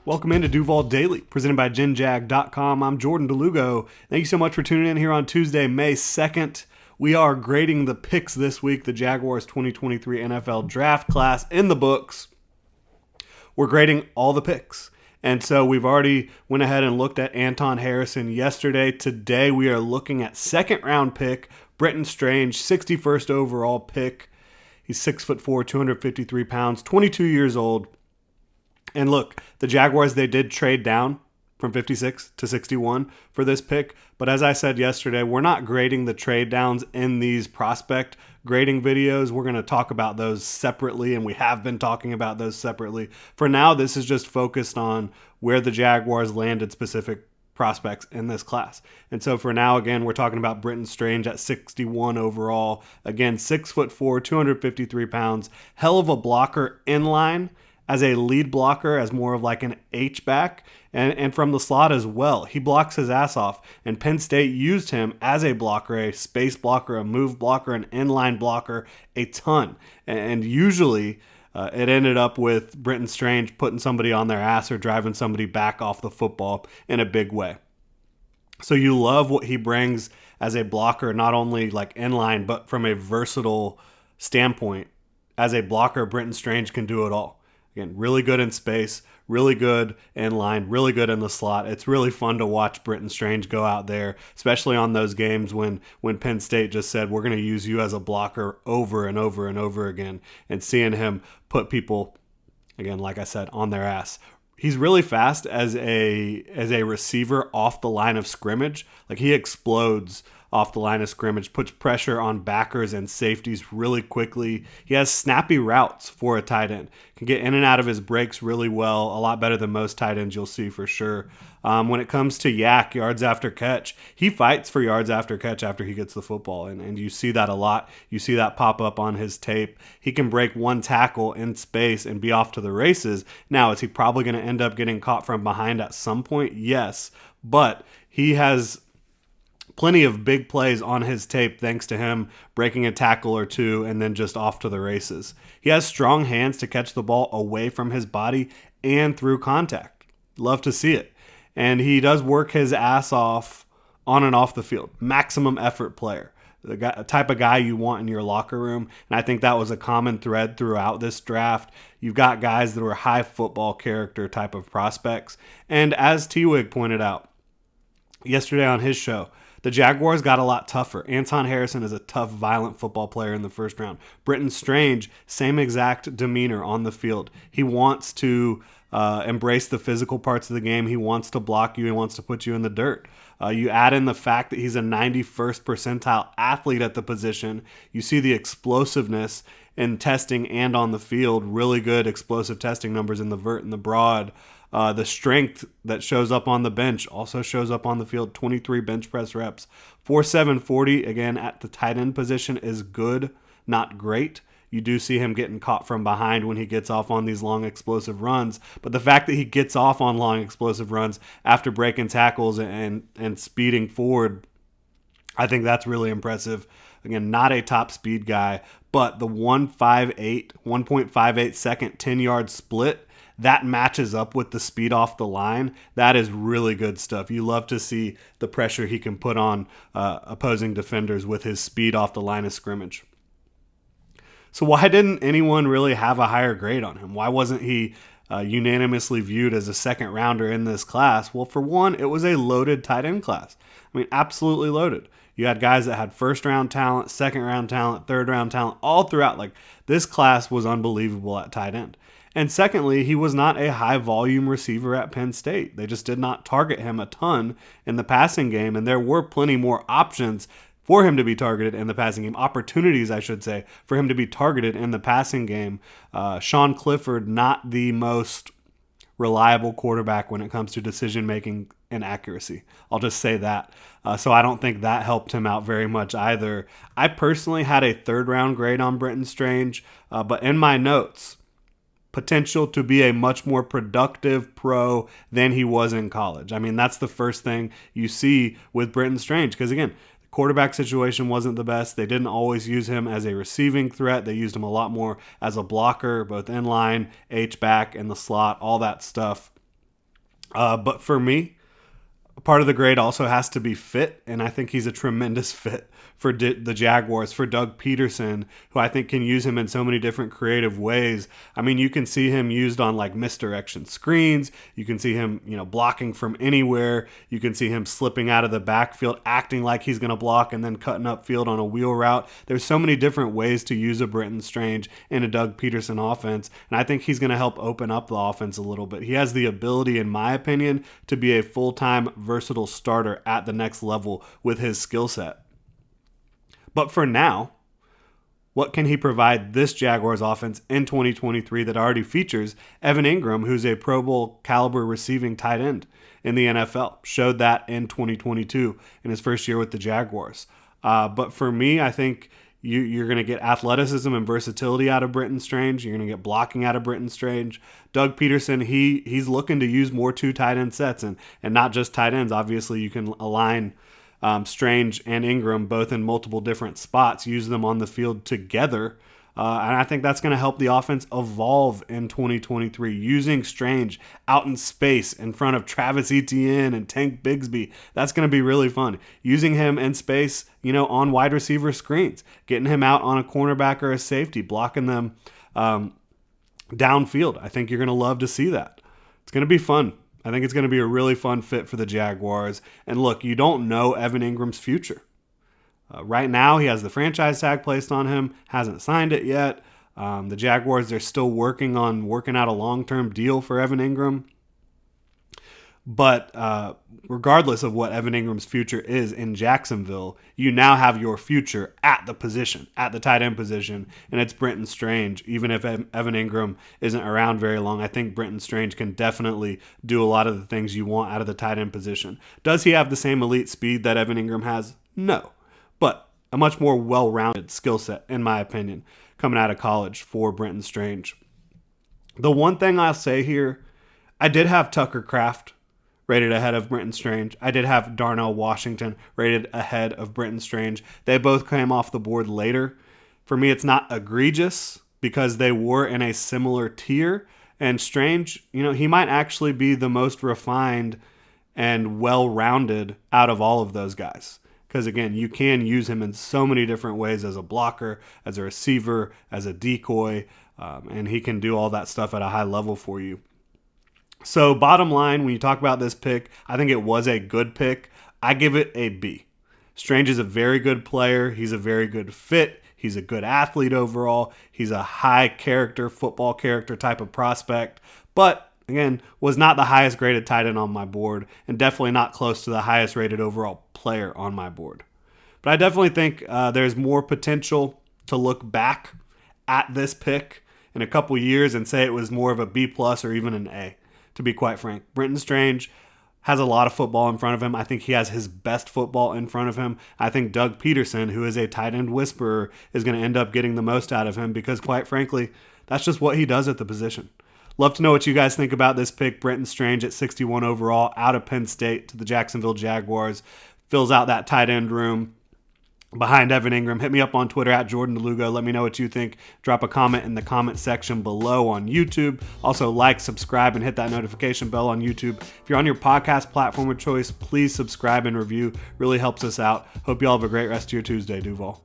Welcome into Duval Daily, presented by GenJag.com. I'm Jordan DeLugo. Thank you so much for tuning in here on Tuesday, May 2nd. We are grading the picks this week, the Jaguars 2023 NFL Draft Class in the books. We're grading all the picks. And so we've already went ahead and looked at Anton Harrison yesterday. Today we are looking at second round pick, Brenton Strange, 61st overall pick. He's 6'4", 253 pounds, 22 years old. And look, the Jaguars, they did trade down from 56 to 61 for this pick. But as I said yesterday, we're not grading the trade downs in these prospect grading videos. We're going to talk about those separately, and we have been talking about those separately. For now, this is just focused on where the Jaguars landed specific prospects in this class. And so for now, again, we're talking about Brenton Strange at 61 overall. Again, 6'4", 253 pounds, hell of a blocker in line, as a lead blocker, as more of like an H-back, and from the slot as well. He blocks his ass off, and Penn State used him as a blocker, a space blocker, a move blocker, an inline blocker, a ton. And usually it ended up with Brenton Strange putting somebody on their ass or driving somebody back off the football in a big way. So you love what he brings as a blocker, not only like inline, but from a versatile standpoint. As a blocker, Brenton Strange can do it all. Again, really good in space, really good in line, really good in the slot. It's really fun to watch Brenton Strange go out there, especially on those games when Penn State just said, we're going to use you as a blocker over and over and over again, and seeing him put people, again, like I said, on their ass. He's really fast as a receiver off the line of scrimmage. Like, he explodes off the line of scrimmage, puts pressure on backers and safeties really quickly. He has snappy routes for a tight end. Can get in and out of his breaks really well, a lot better than most tight ends you'll see for sure. When it comes to yards after catch, he fights for yards after catch after he gets the football, and you see that a lot. You see that pop up on his tape. He can break one tackle in space and be off to the races. Now, is he probably going to end up getting caught from behind at some point? Yes, but he has plenty of big plays on his tape thanks to him breaking a tackle or two and then just off to the races. He has strong hands to catch the ball away from his body and through contact. Love to see it. And he does work his ass off on and off the field. Maximum effort player. The type of guy you want in your locker room. And I think that was a common thread throughout this draft. You've got guys that were high football character type of prospects. And as T-Wig pointed out yesterday on his show, the Jaguars got a lot tougher. Anton Harrison is a tough, violent football player in the first round. Brenton Strange, same exact demeanor on the field. He wants to embrace the physical parts of the game. He wants to block you. He wants to put you in the dirt. You add in the fact that he's a 91st percentile athlete at the position. You see the explosiveness in testing and on the field. Really good explosive testing numbers in the vert and the broad. The strength that shows up on the bench also shows up on the field. 23 bench press reps. 4.740, again, at the tight end position is good, not great. You do see him getting caught from behind when he gets off on these long explosive runs. But the fact that he gets off on long explosive runs after breaking tackles and speeding forward, I think that's really impressive. Again, not a top speed guy, but the 1.58 second 10-yard split, that matches up with the speed off the line. That is really good stuff. You love to see the pressure he can put on opposing defenders with his speed off the line of scrimmage. So why didn't anyone really have a higher grade on him? Why wasn't he unanimously viewed as a second rounder in this class? Well, for one, it was a loaded tight end class. I mean, absolutely loaded. You had guys that had first round talent, second round talent, third round talent, all throughout. Like, this class was unbelievable at tight end. And secondly, he was not a high volume receiver at Penn State. They just did not target him a ton in the passing game, and there were plenty more options for him to be targeted in the passing game. Opportunities, I should say, for him to be targeted in the passing game. Sean Clifford, not the most reliable quarterback when it comes to decision making and accuracy. I'll just say that. So I don't think that helped him out very much either. I personally had a third round grade on Brenton Strange, but in my notes, potential to be a much more productive pro than he was in college. I mean, that's the first thing you see with Brenton Strange, because again, the quarterback situation wasn't the best. They didn't always use him as a receiving threat. They used him a lot more as a blocker, both in line, H-back, in the slot, all that stuff. But for me, part of the grade also has to be fit, and I think he's a tremendous fit for the Jaguars, for Doug Peterson, who I think can use him in so many different creative ways. I mean, you can see him used on like misdirection screens. You can see him, blocking from anywhere. You can see him slipping out of the backfield, acting like he's going to block and then cutting upfield on a wheel route. There's so many different ways to use a Brenton Strange in a Doug Peterson offense, and I think he's going to help open up the offense a little bit. He has the ability, in my opinion, to be a full-time, versatile starter at the next level with his skill set. But for now, what can he provide this Jaguars offense in 2023 that already features Evan Ingram, who's a Pro Bowl caliber receiving tight end in the NFL? Showed that in 2022 in his first year with the Jaguars. But for me, I think you're going to get athleticism and versatility out of Brenton Strange. You're going to get blocking out of Brenton Strange. Doug Peterson, he's looking to use more two tight end sets and not just tight ends. Obviously, you can align Strange and Ingram both in multiple different spots, use them on the field together. And I think that's going to help the offense evolve in 2023. Using Strange out in space in front of Travis Etienne and Tank Bigsby, that's going to be really fun. Using him in space, on wide receiver screens, getting him out on a cornerback or a safety, blocking them downfield. I think you're going to love to see that. It's going to be fun. I think it's going to be a really fun fit for the Jaguars. And look, you don't know Evan Ingram's future. Right now, he has the franchise tag placed on him, hasn't signed it yet. The Jaguars, they're still working out a long-term deal for Evan Ingram. But regardless of what Evan Ingram's future is in Jacksonville, you now have your future at the position, at the tight end position, and it's Brenton Strange. Even if Evan Ingram isn't around very long, I think Brenton Strange can definitely do a lot of the things you want out of the tight end position. Does he have the same elite speed that Evan Ingram has? No. But a much more well-rounded skill set, in my opinion, coming out of college for Brenton Strange. The one thing I'll say here, I did have Tucker Kraft rated ahead of Brenton Strange. I did have Darnell Washington rated ahead of Brenton Strange. They both came off the board later. For me, it's not egregious because they were in a similar tier. And Strange, he might actually be the most refined and well-rounded out of all of those guys. Because, again, you can use him in so many different ways as a blocker, as a receiver, as a decoy, and he can do all that stuff at a high level for you. So, bottom line, when you talk about this pick, I think it was a good pick. I give it a B. Strange is a very good player. He's a very good fit. He's a good athlete overall. He's a high-character, football character type of prospect. But again, was not the highest graded tight end on my board and definitely not close to the highest rated overall player on my board. But I definitely think there's more potential to look back at this pick in a couple years and say it was more of a B plus or even an A, to be quite frank. Brenton Strange has a lot of football in front of him. I think he has his best football in front of him. I think Doug Peterson, who is a tight end whisperer, is going to end up getting the most out of him because, quite frankly, that's just what he does at the position. Love to know what you guys think about this pick. Brenton Strange at 61 overall out of Penn State to the Jacksonville Jaguars. Fills out that tight end room behind Evan Ingram. Hit me up on Twitter at Jordan DeLugo. Let me know what you think. Drop a comment in the comment section below on YouTube. Also like, subscribe, and hit that notification bell on YouTube. If you're on your podcast platform of choice, please subscribe and review. Really helps us out. Hope you all have a great rest of your Tuesday, Duval.